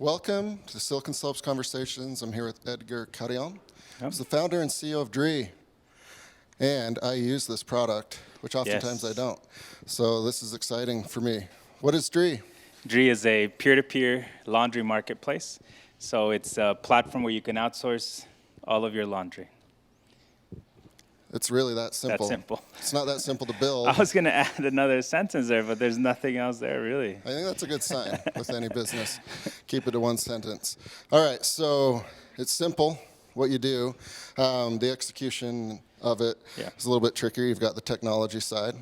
Welcome to Silicon Slopes Conversations. I'm here with Edgar Carreon. Yep. He's the founder and CEO of Dree. And I use this product, which oftentimes Yes. I don't. So this is exciting for me. What is Dree? Dree is a peer-to-peer laundry marketplace. So it's a platform where you can outsource all of your laundry. It's really that simple. That's simple. It's not that simple to build. I was going to add another sentence there, but there's nothing else there, really. I think that's a good sign with any business. Keep it to one sentence. All right, so it's simple, what you do. The execution of it is a little bit trickier. You've got the technology side,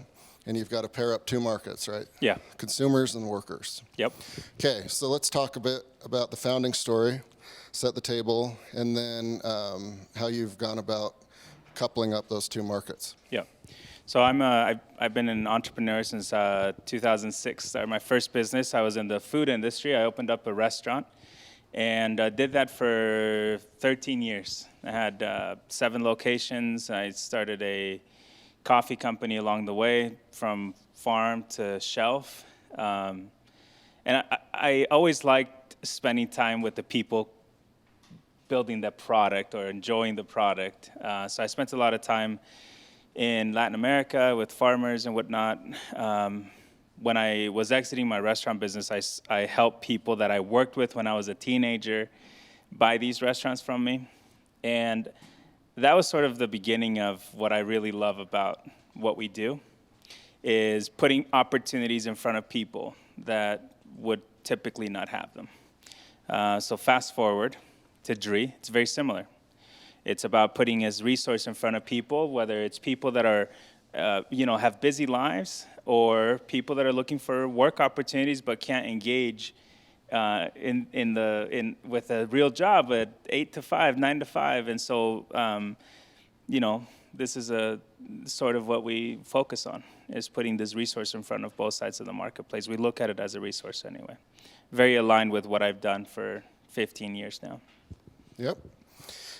and you've got to pair up two markets, right? Yeah. Consumers and workers. Yep. Okay, so let's talk a bit about the founding story, set the table, and then how you've gone about coupling up those two markets. Yeah. So I've been an entrepreneur since 2006. Started my first business. I was in the food industry. I opened up a restaurant and did that for 13 years. I had 7 locations. I started a coffee company along the way, from farm to shelf. And I always liked spending time with the people building the product or enjoying the product. So I spent a lot of time in Latin America with farmers and whatnot. When I was exiting my restaurant business, I helped people that I worked with when I was a teenager buy these restaurants from me. And that was sort of the beginning of what I really love about what we do, is putting opportunities in front of people that would typically not have them. So fast forward to Dree, it's very similar. It's about putting his resource in front of people, whether it's people that are, have busy lives, or people that are looking for work opportunities but can't engage with a real job at 8 to 5, 9 to 5, and so this is a sort of what we focus on, is putting this resource in front of both sides of the marketplace. We look at it as a resource anyway. Very aligned with what I've done for 15 years now. Yep.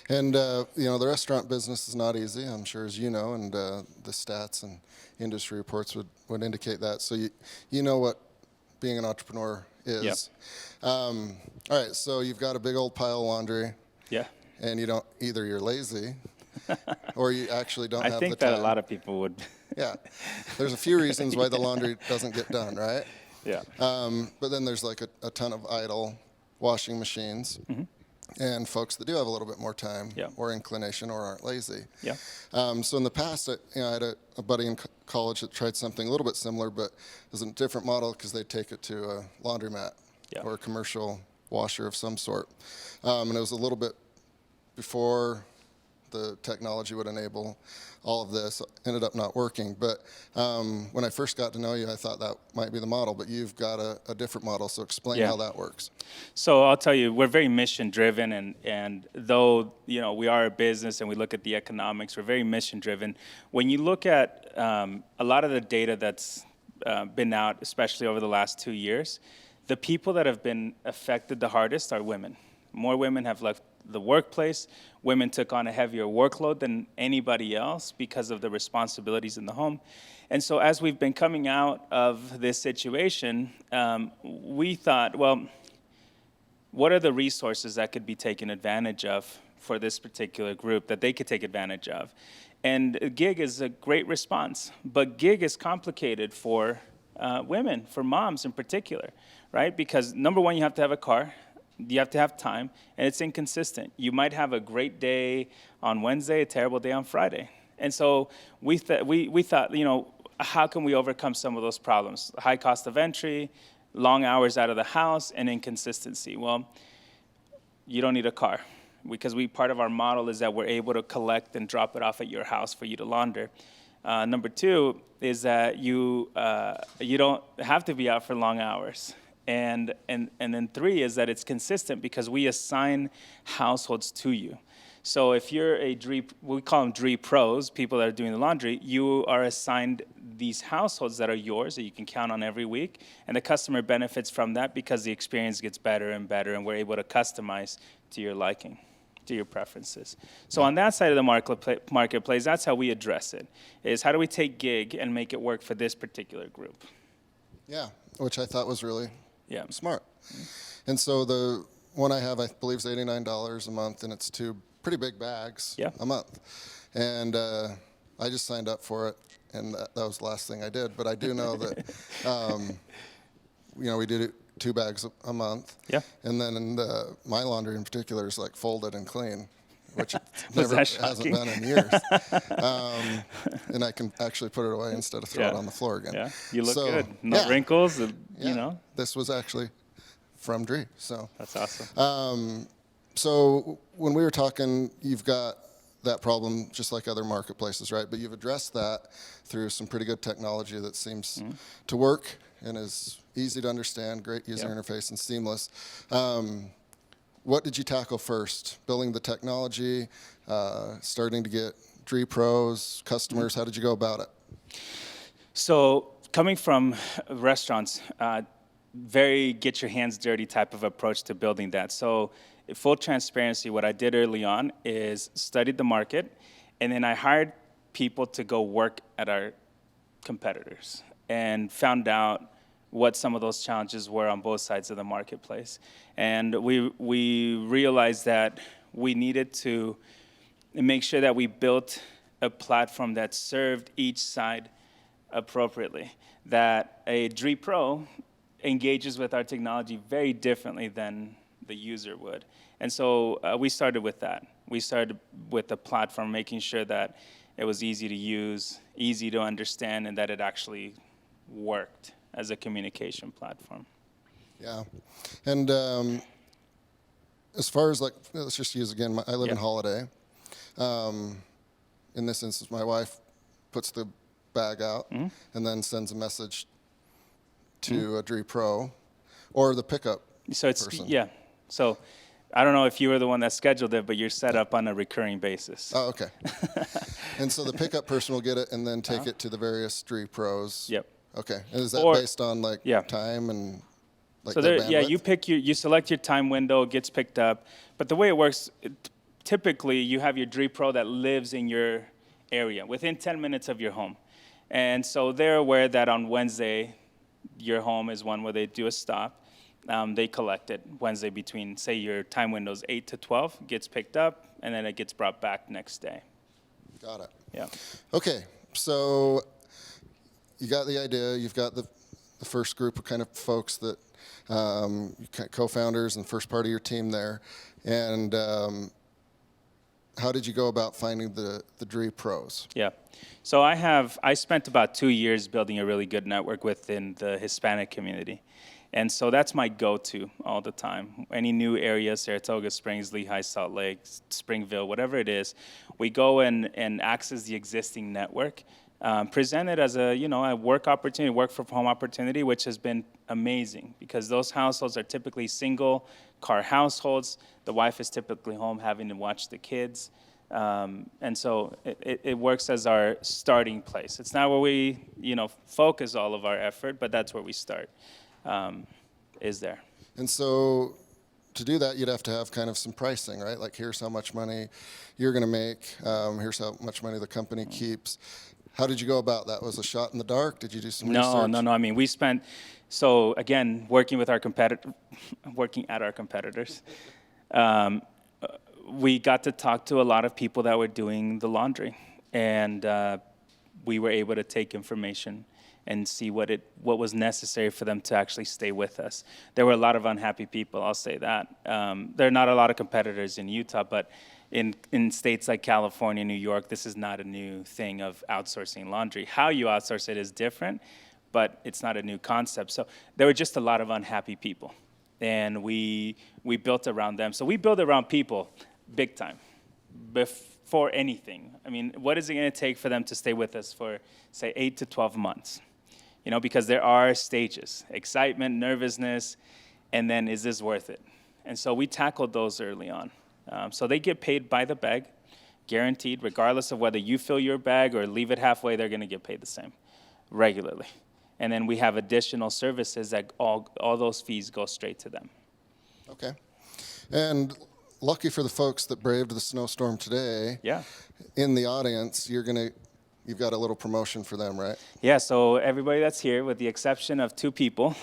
And, the restaurant business is not easy, I'm sure, as you know, and the stats and industry reports would indicate that. So you know what being an entrepreneur is. Yep. All right, so you've got a big old pile of laundry. Yeah. And either you're lazy or you actually don't have the time. I think that a lot of people would. Yeah. There's a few reasons why the laundry doesn't get done, right? Yeah. But then there's like a ton of idle washing machines. Mm-hmm. And folks that do have a little bit more time or inclination or aren't lazy. Yeah. So in the past, I had a buddy in college that tried something a little bit similar, but it was a different model because they'd take it to a laundromat or a commercial washer of some sort. And it was a little bit before the technology would enable all of this. Ended up not working. But when I first got to know you, I thought that might be the model, but you've got a different model. So explain how that works. So I'll tell you, we're very mission driven, and though we are a business and we look at the economics, we're very mission driven. When you look at a lot of the data that's been out, especially over the last 2 years, the people that have been affected the hardest are women. More women have left the workplace. Women took on a heavier workload than anybody else because of the responsibilities in the home. And so as we've been coming out of this situation, we thought, well, what are the resources that could be taken advantage of for this particular group that they could take advantage of? And gig is a great response, but gig is complicated for women, for moms in particular, right? Because number one, you have to have a car. You have to have time, and it's inconsistent. You might have a great day on Wednesday, a terrible day on Friday. And so we thought, how can we overcome some of those problems? High cost of entry, long hours out of the house, and inconsistency. Well, you don't need a car, because part of our model is that we're able to collect and drop it off at your house for you to launder. Number 2 is that you don't have to be out for long hours. And then 3 is that it's consistent because we assign households to you. So if you're a Dree, we call them Dree pros, people that are doing the laundry, you are assigned these households that are yours that you can count on every week. And the customer benefits from that because the experience gets better and better, and we're able to customize to your liking, to your preferences. So on that side of the marketplace, that's how we address it, is how do we take gig and make it work for this particular group? Yeah, which I thought was really smart. And so one I have, I believe, is $89 a month, and it's 2 pretty big bags a month. And I just signed up for it, and that was the last thing I did. But I do know that, we did it 2 bags a month. Yeah. And then my laundry in particular is like folded and clean, which it hasn't been in years. And I can actually put it away instead of throw it on the floor again. Yeah, you look good. No wrinkles, This was actually from Dree, so. That's awesome. So when we were talking, you've got that problem just like other marketplaces, right? But you've addressed that through some pretty good technology that seems to work and is easy to understand, great user interface, and seamless. What did you tackle first? Building the technology, starting to get Dree pros, customers, how did you go about it? So coming from restaurants, very get your hands dirty type of approach to building that. So full transparency, what I did early on is studied the market, and then I hired people to go work at our competitors and found out what some of those challenges were on both sides of the marketplace. And we realized that we needed to make sure that we built a platform that served each side appropriately, that a Dree Pro engages with our technology very differently than the user would. And so we started with that. We started with the platform, making sure that it was easy to use, easy to understand, and that it actually worked as a communication platform. Yeah. And as far as let's just use again, I live in Holiday. In this instance, my wife puts the bag out and then sends a message to a Dree Pro or the pickup person. Yeah. So I don't know if you were the one that scheduled it, but you're set up on a recurring basis. Oh, okay. And so the pickup person will get it and then take it to the various Dree Pros. Yep. Okay. And is that based on time and so you select your time window, it gets picked up. But the way it works, typically you have your Dree Pro that lives in your area within 10 minutes of your home. And so they're aware that on Wednesday, your home is one where they do a stop. They collect it Wednesday between, say, your time window's 8 to 12, gets picked up, and then it gets brought back next day. Got it. Yeah. Okay, so you got the idea. You've got the first group of kind of folks that co-founders and first part of your team there. And how did you go about finding the Dree Pros? Yeah. So I spent about 2 years building a really good network within the Hispanic community. And so that's my go-to all the time. Any new area, Saratoga Springs, Lehigh, Salt Lake, Springville, whatever it is, we go and access the existing network, present it as a work opportunity, work from home opportunity, which has been amazing because those households are typically single car households. The wife is typically home having to watch the kids. And so it works as our starting place. It's not where we, focus all of our effort, but that's where we start. Is there. And so to do that, you'd have to have kind of some pricing, right? Like, here's how much money you're going to make. Here's how much money the company keeps. How did you go about that? Was it a shot in the dark? Did you do some research? No. I mean, so again, working at our competitors, we got to talk to a lot of people that were doing the laundry. And we were able to take information and see what was necessary for them to actually stay with us. There were a lot of unhappy people, I'll say that. There are not a lot of competitors in Utah, but in states like California, New York, this is not a new thing of outsourcing laundry. How you outsource it is different, but it's not a new concept. So there were just a lot of unhappy people, and we built around them. So we build around people big time before anything. I mean, what is it going to take for them to stay with us for, say, 8 to 12 months? Because there are stages: excitement, nervousness, and then is this worth it? And so we tackled those early on. So they get paid by the bag, guaranteed, regardless of whether you fill your bag or leave it halfway, they're going to get paid the same regularly. And then we have additional services that all those fees go straight to them. Okay. And lucky for the folks that braved the snowstorm today, in the audience, you've got a little promotion for them, right? Yeah, so everybody that's here, with the exception of 2 people,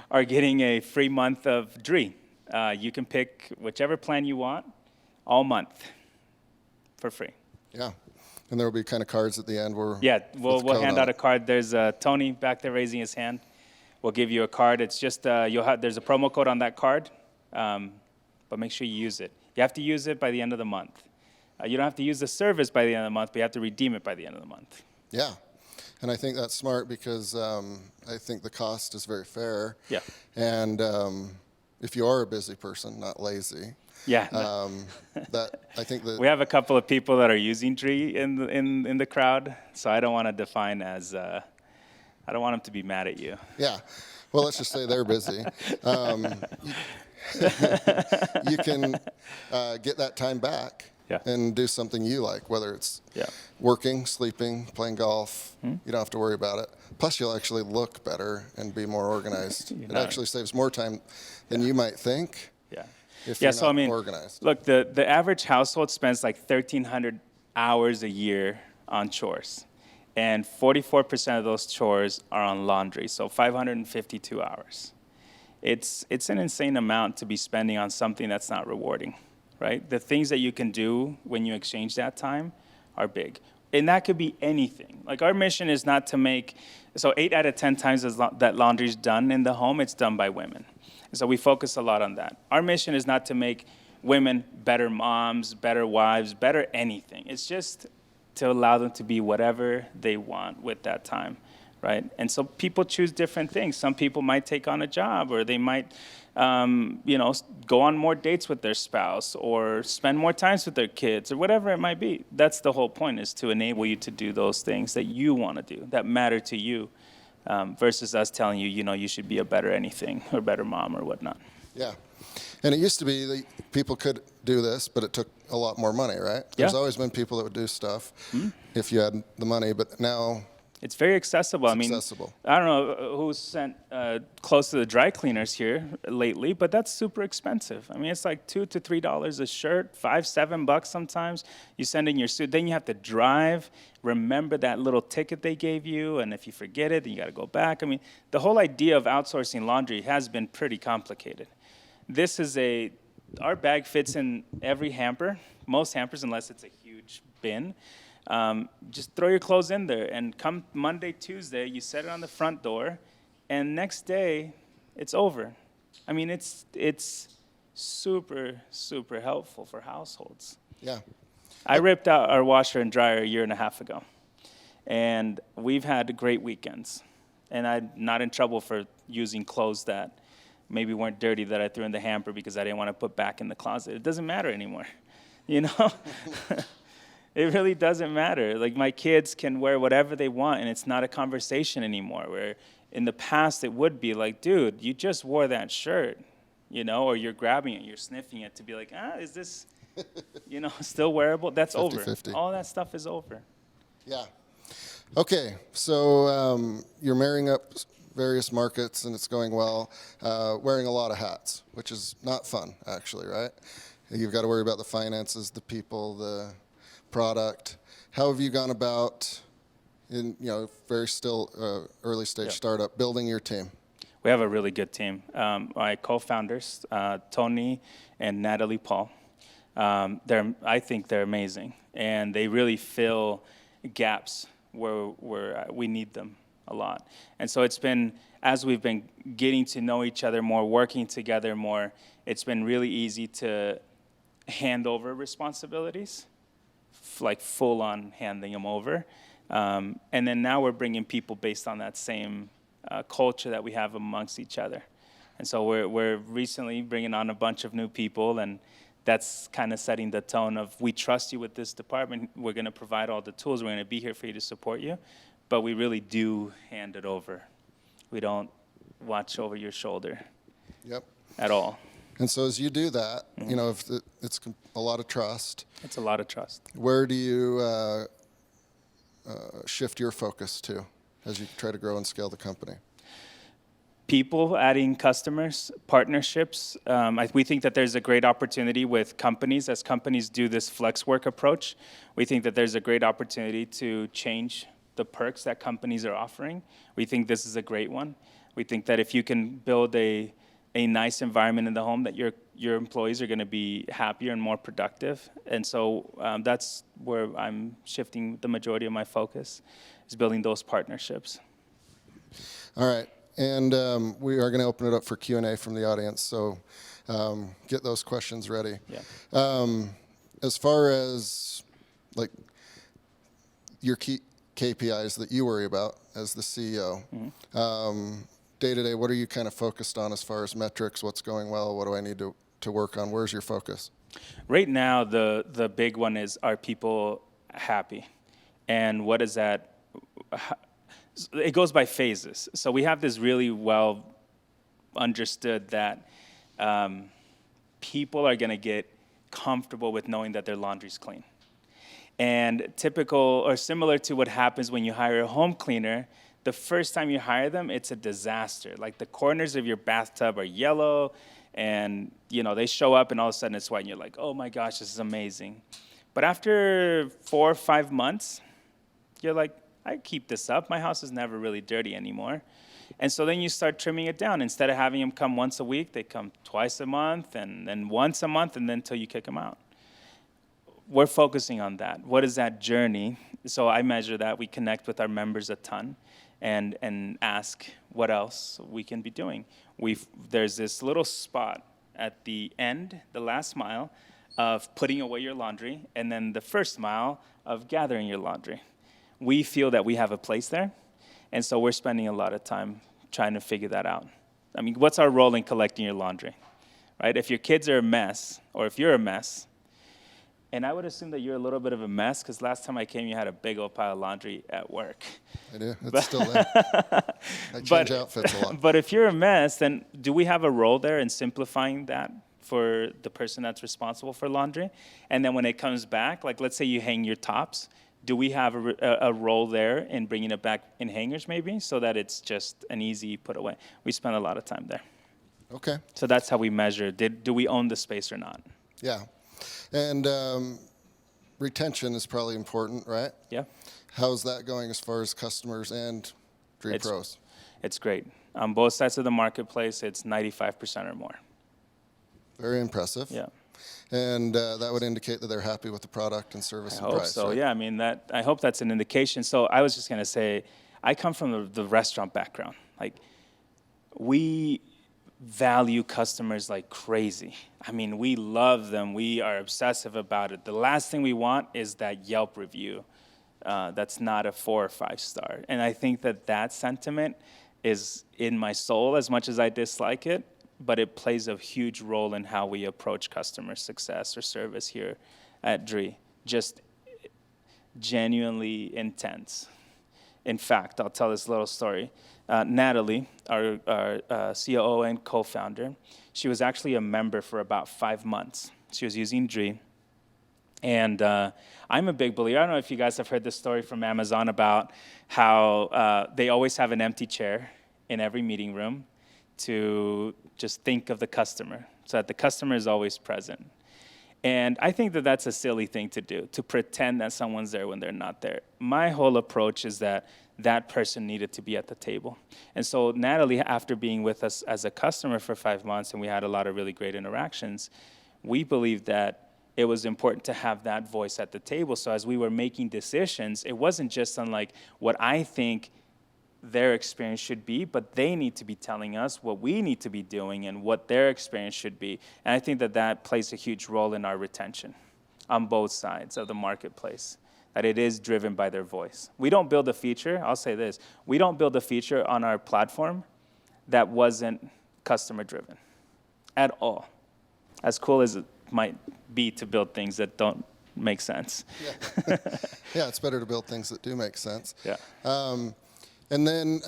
are getting a free month of Dree. You can pick whichever plan you want all month for free. Yeah. And there will be kind of cards at the end where we'll hand out a card. There's Tony back there raising his hand. We'll give you a card. It's just there's a promo code on that card, but make sure you use it. You have to use it by the end of the month. You don't have to use the service by the end of the month, but you have to redeem it by the end of the month. Yeah. And I think that's smart because I think the cost is very fair. Yeah. And if you are a busy person, not lazy, yeah. That I think that we have a couple of people that are using Dree in the crowd, so I don't want to define as I don't want them to be mad at you. Yeah. Well, let's just say they're busy. You can get that time back. Yeah. And do something you like, whether it's working, sleeping, playing golf. You don't have to worry about it. Plus, you'll actually look better and be more organized. It actually saves more time than you might think. Yeah. If you're not organized. Look, the average household spends like 1,300 hours a year on chores, and 44% of those chores are on laundry. So 552 hours. It's an insane amount to be spending on something that's not rewarding. Right? The things that you can do when you exchange that time are big. And that could be anything. Like our mission is not to make, so 8 out of 10 times that laundry is done in the home, it's done by women. And so we focus a lot on that. Our mission is not to make women better moms, better wives, better anything. It's just to allow them to be whatever they want with that time, right? And so people choose different things. Some people might take on a job, or they might go on more dates with their spouse or spend more times with their kids or whatever it might be. That's the whole point, is to enable you to do those things that you want to do, that matter to you, versus us telling you, you should be a better anything or better mom or whatnot. Yeah. And it used to be that people could do this, but it took a lot more money, right? There's always been people that would do stuff if you had the money, but now it's very accessible. Accessible. I don't know who's sent close to the dry cleaners here lately, but that's super expensive. I mean, it's like $2 to $3 a shirt, $5-7 sometimes. You send in your suit, then you have to drive, remember that little ticket they gave you, and if you forget it, then you got to go back. I mean, the whole idea of outsourcing laundry has been pretty complicated. Our bag fits in every hamper, most hampers, unless it's a huge bin. Just throw your clothes in there, and come Monday, Tuesday, you set it on the front door, and next day, it's over. I mean, it's super, super helpful for households. Yeah. I ripped out our washer and dryer 1.5 years ago, and we've had great weekends. And I'm not in trouble for using clothes that maybe weren't dirty that I threw in the hamper because I didn't want to put back in the closet. It doesn't matter anymore, It really doesn't matter. Like, my kids can wear whatever they want, and it's not a conversation anymore, where in the past it would be like, dude, you just wore that shirt, or you're grabbing it, you're sniffing it to be like, is this, still wearable? That's 50-50. Over. All that stuff is over. Yeah. Okay, so you're marrying up various markets, and it's going well, wearing a lot of hats, which is not fun, actually, right? You've got to worry about the finances, the people, the product. How have you gone about, in very still early stage startup, building your team? We have a really good team. My co-founders, Tony and Natalie Paul, I think they're amazing, and they really fill gaps where we need them a lot. And so it's been, as we've been getting to know each other more, working together more, it's been really easy to hand over responsibilities, like full on handing them over. And then now we're bringing people based on that same culture that we have amongst each other. And so we're recently bringing on a bunch of new people, and that's kind of setting the tone of, we trust you with this department. We're going to provide all the tools. We're going to be here for you to support you. But we really do hand it over. We don't watch over your shoulder at all. And so as you do that, if it's a lot of trust. It's a lot of trust. Where do you shift your focus to as you try to grow and scale the company? People, adding customers, partnerships. We think that there's a great opportunity with companies. As companies do this flex work approach, we think that there's a great opportunity to change the perks that companies are offering. We think this is a great one. We think that if you can build a nice environment in the home, that your employees are going to be happier and more productive. And so that's where I'm shifting the majority of my focus, is building those partnerships. All right. And we are going to open it up for Q&A from the audience. So get those questions ready. Yeah. As far as like your key KPIs that you worry about as the CEO, day to day, what are you kind of focused on as far as metrics? What's going well? What do I need to work on? Where's your focus? Right now, the big one is, are people happy? And what is that? It goes by phases. So we have this really well understood that people are going to get comfortable with knowing that their laundry's clean. And typical or similar to what happens when you hire a home cleaner, the first time you hire them, it's a disaster. Like the corners of your bathtub are yellow, and they show up and all of a sudden it's white, and you're like, oh my gosh, this is amazing. But after 4 or 5 months, you're like, I keep this up. My house is never really dirty anymore. And so then you start trimming it down. Instead of having them come once a week, they come twice a month, and then once a month, and then until you kick them out. We're focusing on that. What is that journey? So I measure that. We connect with our members a ton and ask what else we can be doing. There's this little spot at the end, the last mile, of putting away your laundry, and then the first mile of gathering your laundry. We feel that we have a place there, and so we're spending a lot of time trying to figure that out. I mean, what's our role in collecting your laundry, right? If your kids are a mess, or if you're a mess, and I would assume that you're a little bit of a mess, because last time I came, you had a big old pile of laundry at work. I do. It's still there. I change outfits a lot. But if you're a mess, then do we have a role there in simplifying that for the person that's responsible for laundry? And then when it comes back, like let's say you hang your tops, do we have a role there in bringing it back in hangers maybe, so that it's just an easy put away? We spend a lot of time there. Okay. So that's how we measure, do we own the space or not? Yeah. And retention is probably important, right? Yeah. How's that going as far as customers and Dree Pros? It's great. On both sides of the marketplace, it's 95% or more. Very impressive. Yeah. And that would indicate that they're happy with the product and service and price. I hope so. Right? Yeah, I mean, I hope that's an indication. So I was just going to say, I come from the restaurant background. Like, we value customers like crazy. I mean, we love them. We are obsessive about it. The last thing we want is that Yelp review that's not a 4 or 5 star. And I think that sentiment is in my soul as much as I dislike it, but it plays a huge role in how we approach customer success or service here at Dree. Just genuinely intense. In fact, I'll tell this little story. Natalie, our COO and co-founder, she was actually a member for about 5 months. She was using Dree. And I'm a big believer. I don't know if you guys have heard this story from Amazon about how they always have an empty chair in every meeting room to just think of the customer, so that the customer is always present. And I think that that's a silly thing to do, to pretend that someone's there when they're not there. My whole approach is that that person needed to be at the table. And so Natalie, after being with us as a customer for 5 months, and we had a lot of really great interactions, we believed that it was important to have that voice at the table. So as we were making decisions, it wasn't just on like what I think their experience should be, but they need to be telling us what we need to be doing and what their experience should be. And I think that plays a huge role in our retention on both sides of the marketplace, that it is driven by their voice. We don't build a feature, I'll say this, we don't build a feature on our platform that wasn't customer driven at all. As cool as it might be to build things that don't make sense. Yeah, yeah, it's better to build things that do make sense. Yeah. And then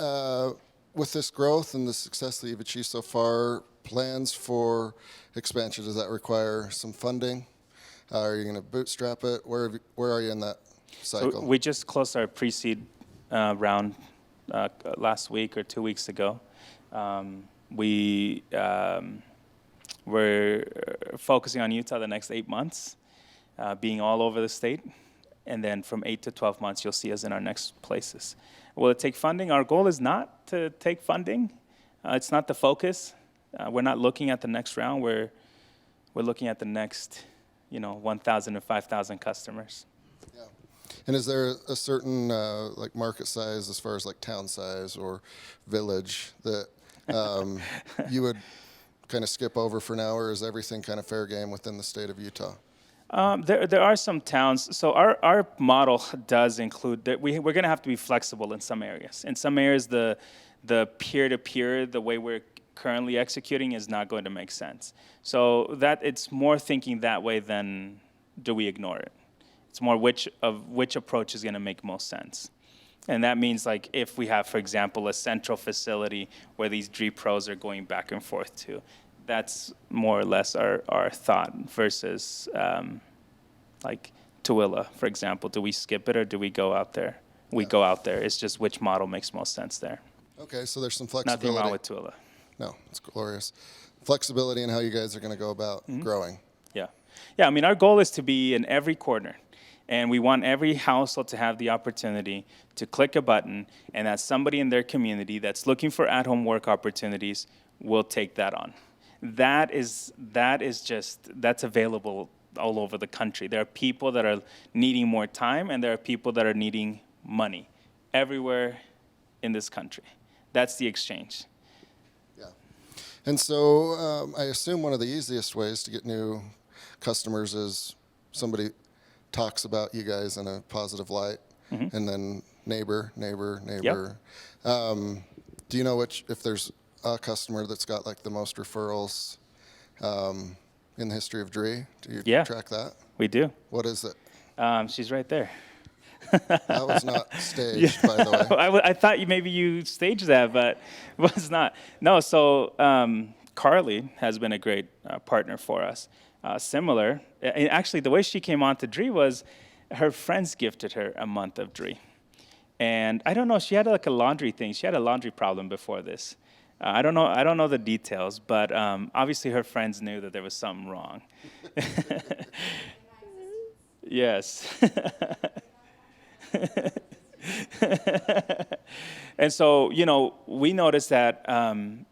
with this growth and the success that you've achieved so far, plans for expansion, does that require some funding? Are you going to bootstrap it? Where are you in that cycle? So we just closed our pre-seed round last week or 2 weeks ago. We're focusing on Utah the next 8 months, being all over the state. And then from 8 to 12 months, you'll see us in our next places. Will it take funding? Our goal is not to take funding. It's not the focus. We're not looking at the next round. We're looking at the next, 1,000 to 5,000 customers. Yeah. And is there a certain like market size as far as like town size or village that you would kind of skip over for now, or is everything kind of fair game within the state of Utah? There are some towns. So our model does include that we're going to have to be flexible in some areas. In some areas, the peer-to-peer, the way we're currently executing, is not going to make sense. So that it's more thinking that way than do we ignore it. It's more which approach is going to make most sense. And that means, like, if we have, for example, a central facility where these Dree pros are going back and forth to, that's more or less our thought versus like Tooele, for example. Do we skip it or do we go out there? We go out there. It's just which model makes most sense there. Okay, so there's some flexibility. Nothing wrong with Tooele. No, it's glorious. Flexibility in how you guys are going to go about growing. Yeah. Yeah, I mean, our goal is to be in every corner. And we want every household to have the opportunity to click a button, and that somebody in their community that's looking for at-home work opportunities will take that on. That's available all over the country. There are people that are needing more time, and there are people that are needing money everywhere in this country. That's the exchange. Yeah. And so I assume one of the easiest ways to get new customers is somebody talks about you guys in a positive light, and then neighbor. Yep. Do you know if there's a customer that's got like the most referrals in the history of Dree? Do you track that? We do. What is it? She's right there. That was not staged, by the way. I thought maybe you staged that, but it was not. No, so Carly has been a great partner for us. Similar, and actually the way she came on to Dree was her friends gifted her a month of Dree. And I don't know, she had like a laundry thing. She had a laundry problem before this. I don't know the details, but obviously her friends knew that there was something wrong. Yes. And so, we noticed that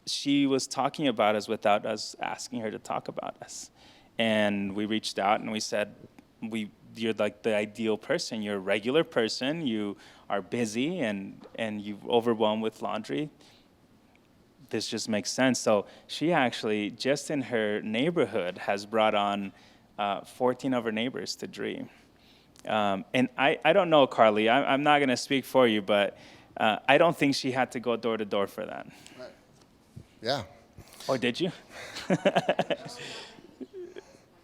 she was talking about us without us asking her to talk about us. And we reached out and we said, you're like the ideal person. You're a regular person. You are busy and you're overwhelmed with laundry. This just makes sense. So she actually, just in her neighborhood, has brought on 14 of her neighbors to Dree. And I don't know, Carly. I'm not going to speak for you, but I don't think she had to go door to door for that. Right. Yeah. Or did you?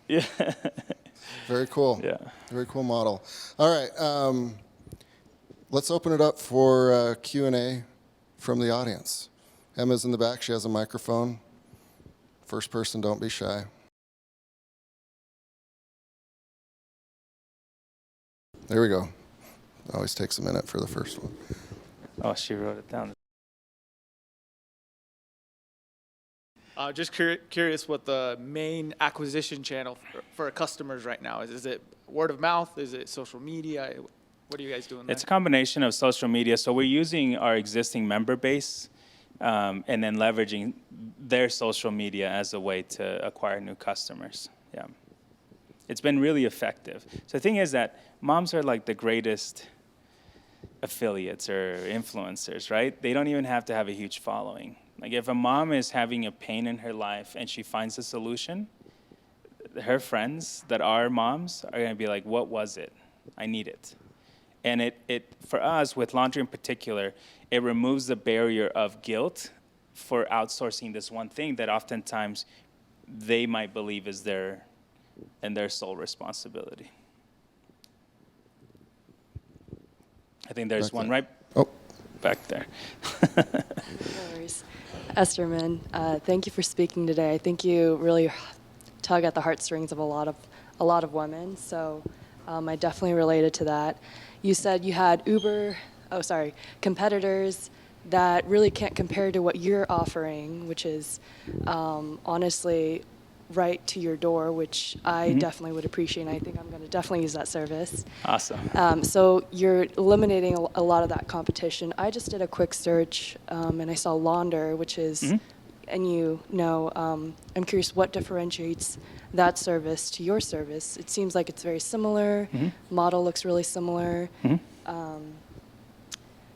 Yeah. Very cool. Yeah. Very cool model. All right. Let's open it up for Q&A from the audience. Emma's in the back. She has a microphone. First person, don't be shy. There we go. Always takes a minute for the first one. Oh, she wrote it down. Just curious what the main acquisition channel for customers right now is. Is it word of mouth? Is it social media? What are you guys doing there? It's a combination of social media. So we're using our existing member base and then leveraging their social media as a way to acquire new customers. Yeah. It's been really effective. So the thing is that moms are like the greatest affiliates or influencers, right? They don't even have to have a huge following. Like if a mom is having a pain in her life and she finds a solution, her friends that are moms are going to be like, what was it? I need it. And it for us, with laundry in particular, it removes the barrier of guilt for outsourcing this one thing that oftentimes they might believe is their sole responsibility. I think there's one right back there. No worries. Esterman, thank you for speaking today. I think you really tug at the heartstrings of a lot of women. So I definitely related to that. You said you had competitors that really can't compare to what you're offering, which is honestly right to your door, which I definitely would appreciate, and I think I'm going to definitely use that service. Awesome. So you're eliminating a lot of that competition. I just did a quick search, and I saw Launder, which is, and I'm curious what differentiates that service to your service. It seems like it's very similar. Model looks really similar.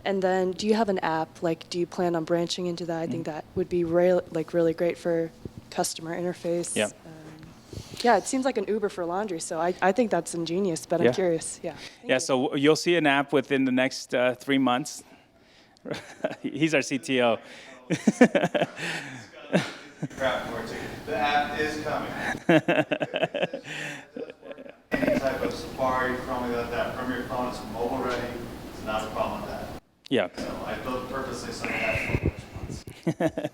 And then, do you have an app? Like, do you plan on branching into that? I think that would be really great for customer interface. Yeah. Yeah, it seems like an Uber for laundry, so I think that's ingenious, but I'm curious. Yeah. Yeah, so you'll see an app within the next 3 months. He's our CTO. The app is coming. Any type of Safari, Chrome, like that from your phone, it's mobile ready. It's not a problem with that. Yeah. So I built purposely so that response.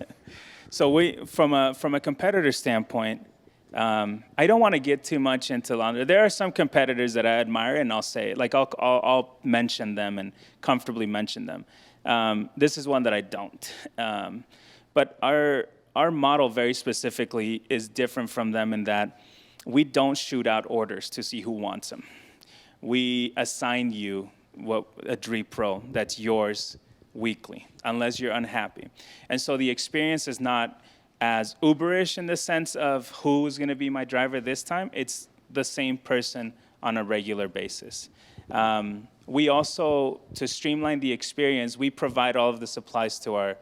So from a competitor standpoint, I don't want to get too much into laundry. There are some competitors that I admire, and I'll say, like, I'll mention them and comfortably mention them. This is one that I don't. But our model very specifically is different from them in that we don't shoot out orders to see who wants them. We assign you a Dree Pro that's yours weekly, unless you're unhappy. And so the experience is not as Uberish in the sense of who's going to be my driver this time. It's the same person on a regular basis. We also, to streamline the experience, we provide all of the supplies to our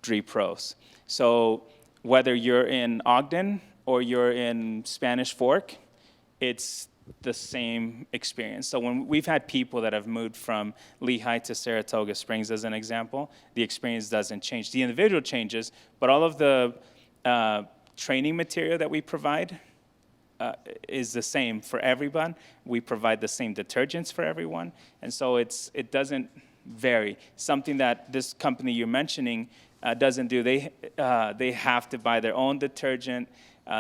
Dree Pros. So whether you're in Ogden or you're in Spanish Fork, it's the same experience. So when we've had people that have moved from Lehigh to Saratoga Springs, as an example, the experience doesn't change. The individual changes, but all of the training material that we provide is the same for everyone. We provide the same detergents for everyone, and so it doesn't vary. Something that this company you're mentioning doesn't do. They have to buy their own detergent.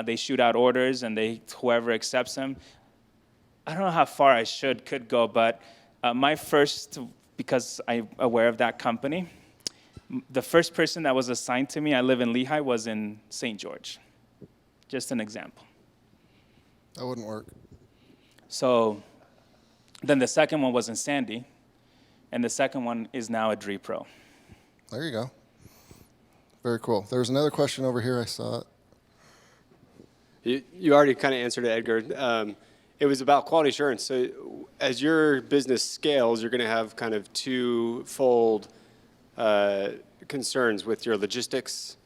They shoot out orders, and whoever accepts them. I don't know how far I could go, but my first, because I'm aware of that company, the first person that was assigned to me, I live in Lehigh, was in St. George. Just an example. That wouldn't work. So then the second one was in Sandy, and the second one is now a Dree Pro. There you go. Very cool. There was another question over here. I saw it. You already kind of answered it, Edgar. It was about quality assurance. So as your business scales, you're going to have kind of twofold concerns with your logistics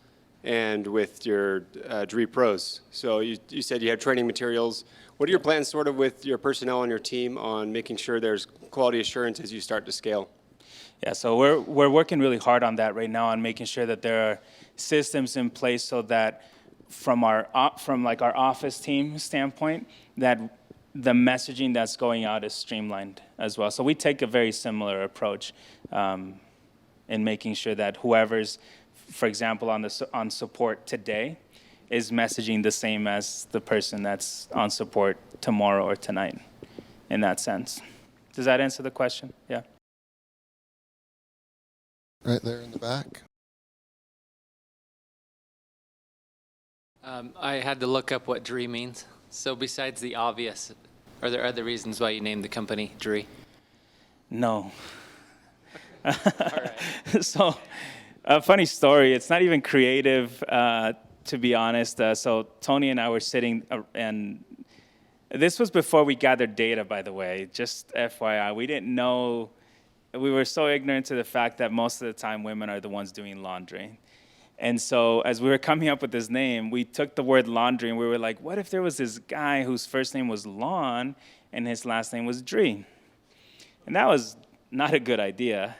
and with your Dree Pros. So you said you have training materials. What are your plans sort of with your personnel and your team on making sure there's quality assurance as you start to scale? Yeah, so we're working really hard on that right now, on making sure that there are systems in place so that from our office team standpoint, that the messaging that's going out is streamlined as well. So we take a very similar approach in making sure that whoever's, for example, on support today, is messaging the same as the person that's on support tomorrow or tonight, in that sense. Does that answer the question? Yeah. Right there in the back. I had to look up what Dree means. So besides the obvious, are there other reasons why you named the company Dree? No. All right. So, a funny story. It's not even creative, to be honest. So Tony and I were sitting, and this was before we gathered data, by the way. Just FYI, we didn't know. We were so ignorant to the fact that most of the time women are the ones doing laundry. And so as we were coming up with this name, we took the word laundry and we were like, what if there was this guy whose first name was Lon and his last name was Dree? And that was not a good idea.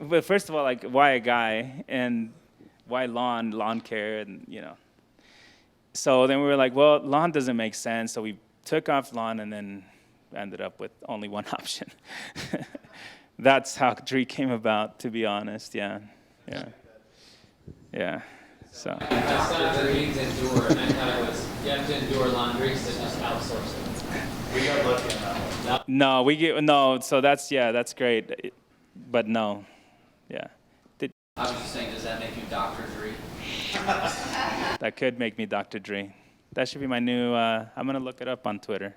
But first of all, like, why a guy? And why lawn care, and, you know. So then we were like, well, lawn doesn't make sense. So we took off lawn and then ended up with only one option. That's how Dree came about, to be honest. Yeah. So. I thought Dree means endure, and I thought it was you have to endure laundry, so just outsource it. We got lucky on that one. No. So that's great, but no, yeah. I was just saying, does that make you Dr. Dree? That could make me Dr. Dree. That should be my new, I'm going to look it up on Twitter.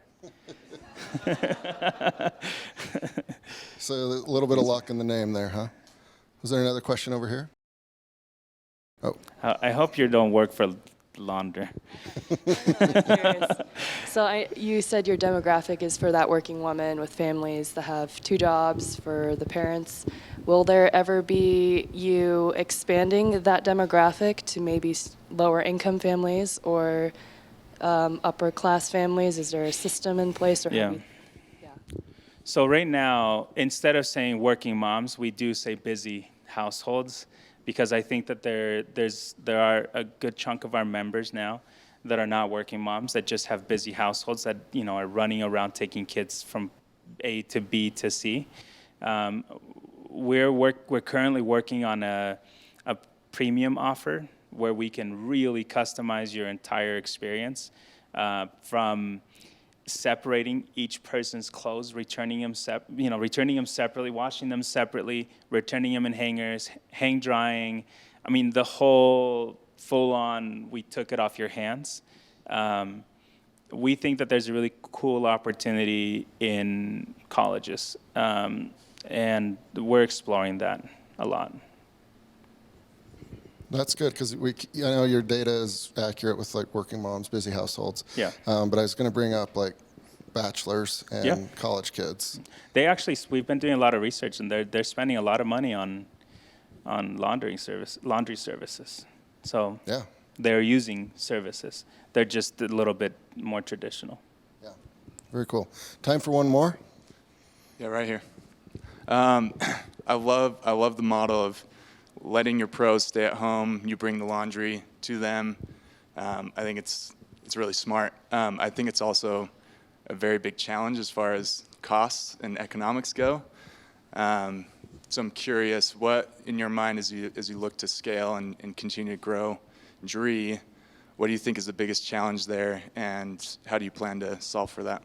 So a little bit of luck in the name there, huh? Was there another question over here? Oh, I hope you don't work for Launder. So you said your demographic is for that working woman with families that have 2 jobs, for the parents. Will there ever be you expanding that demographic to maybe lower income families or upper class families? Is there a system in place? Or Yeah. So right now, instead of saying working moms, we do say busy households, because I think that there are a good chunk of our members now that are not working moms, that just have busy households that are running around taking kids from A to B to C. We're currently working on a premium offer where we can really customize your entire experience, from separating each person's clothes, returning them separately, washing them separately, returning them in hangers, hang drying. I mean, the whole full-on, we took it off your hands. We think that there's a really cool opportunity in colleges, and we're exploring that a lot. that's good, because I know your data is accurate with like working moms, busy households. Yeah. But I was going to bring up like bachelors and Yeah. college kids. We've been doing a lot of research, and they're spending a lot of money on laundry services. So Yeah. they're using services. They're just a little bit more traditional. Yeah. Very cool. Time for one more. Yeah, right here. I love the model of letting your pros stay at home. You bring the laundry to them. I think it's really smart. I think it's also a very big challenge as far as costs and economics go. So I'm curious, what in your mind as you look to scale and continue to grow Dree, what do you think is the biggest challenge there, and how do you plan to solve for that?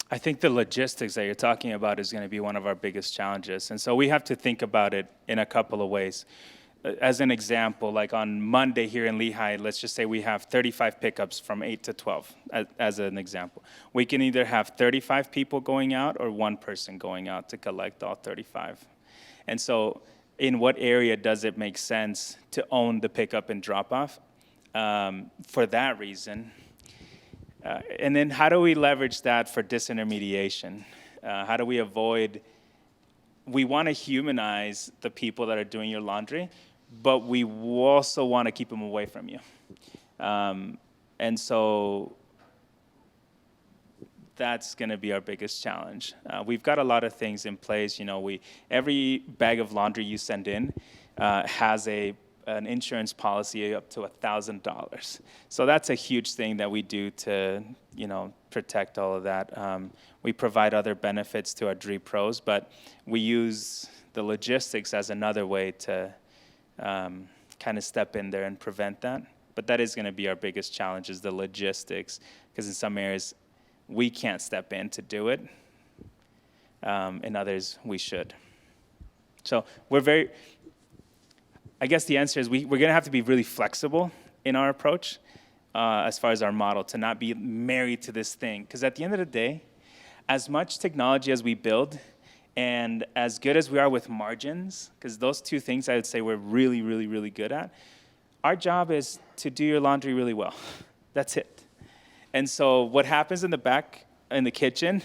I think the logistics that you're talking about is going to be one of our biggest challenges. And so we have to think about it in a couple of ways. As an example, like on Monday here in Lehigh, let's just say we have 35 pickups from 8 to 12, as an example. We can either have 35 people going out or one person going out to collect all 35. And so in what area does it make sense to own the pickup and drop off? For that reason. And then how do we leverage that for disintermediation? How do we avoid, we want to humanize the people that are doing your laundry, but we also want to keep them away from you. And so that's going to be our biggest challenge. We've got a lot of things in place. Every bag of laundry you send in has an insurance policy up to $1,000. So that's a huge thing that we do to, protect all of that. We provide other benefits to our Dree pros, but we use the logistics as another way to kind of step in there and prevent that. But that is going to be our biggest challenge, is the logistics, because in some areas we can't step in to do it. In others, we should. So I guess the answer is we're going to have to be really flexible in our approach as far as our model, to not be married to this thing. Because at the end of the day, as much technology as we build and as good as we are with margins, because those two things I would say we're really, really, really good at, our job is to do your laundry really well. That's it. And so what happens in the back, in the kitchen,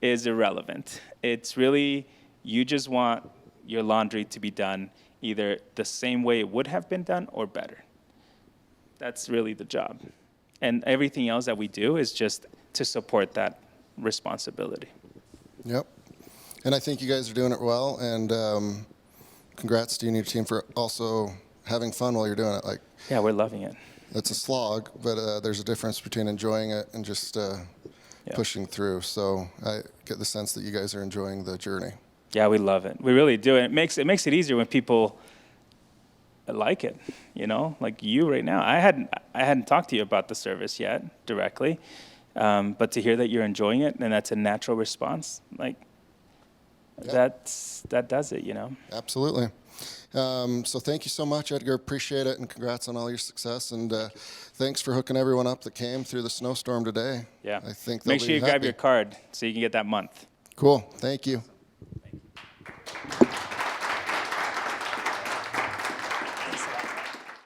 is irrelevant. It's really, you just want your laundry to be done either the same way it would have been done or better. That's really the job. And everything else that we do is just to support that responsibility. Yep. And I think you guys are doing it well, and congrats to you and your team for also having fun while you're doing it. Like, yeah, we're loving it. It's a slog, but there's a difference between enjoying it and just pushing through. So I get the sense that you guys are enjoying the journey. Yeah, we love it. We really do. And it makes it easier when people like it, like you right now. I hadn't talked to you about the service yet directly, but to hear that you're enjoying it and that's a natural response, like, that does it, Absolutely. So thank you so much, Edgar. Appreciate it, and congrats on all your success. And thanks for hooking everyone up that came through the snowstorm today. Yeah. I think Make they'll sure you be grab happy. your card so you can get that month. Cool. Thank you.